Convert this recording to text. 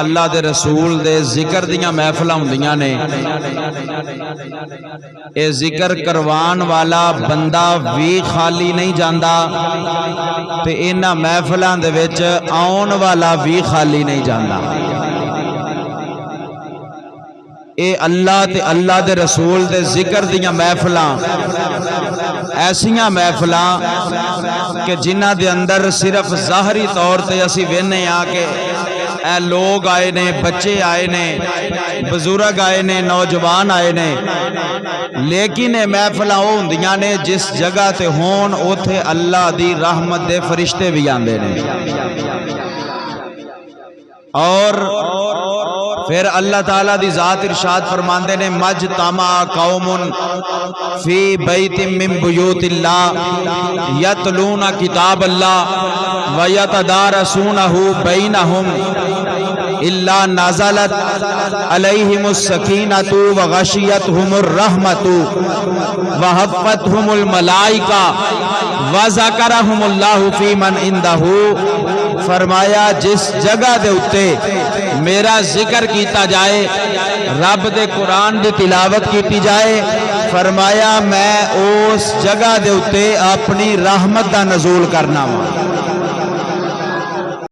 اللہ دے رسول دے ذکر دیاں محفلاں ہوندیاں نے، اے ذکر کروان والا بندہ بھی خالی نہیں جاندا تے انہاں محفلاں دے وچ آن والا بھی خالی نہیں جاندا۔ اے اللہ تے اللہ دے رسول دے ذکر دیاں محفلاں ایسیاں محفلاں کہ جنہاں دے اندر صرف ظاہری طور تے اسی وینے آ کے اے لوگ آئے نے، بچے آئے نے، بزرگ آئے نے، نوجوان آئے نے، لیکن اے محفلاں او ہوندیاں نے جس جگہ تے ہون اوتھے اللہ دی رحمت دے فرشتے بھی آندے نے۔ اور پھر اللہ تعالیٰ دی ذات ارشاد فرماندے نے مجتمع قوم فی بیت من بیوت اللہ یتلون کتاب اللہ ویتدارسونہ بینہم الا نزلت علیہم السکینۃ وغشیتہم الرحمۃ وحفتہم الملائکہ وذکرہم اللہ فی من عندہ۔ فرمایا جس جگہ دے اتے میرا ذکر کیتا جائے، رب دے قرآن دی تلاوت کیتی جائے، فرمایا میں اس جگہ دے اتے اپنی رحمت دا نزول کرنا ہوں۔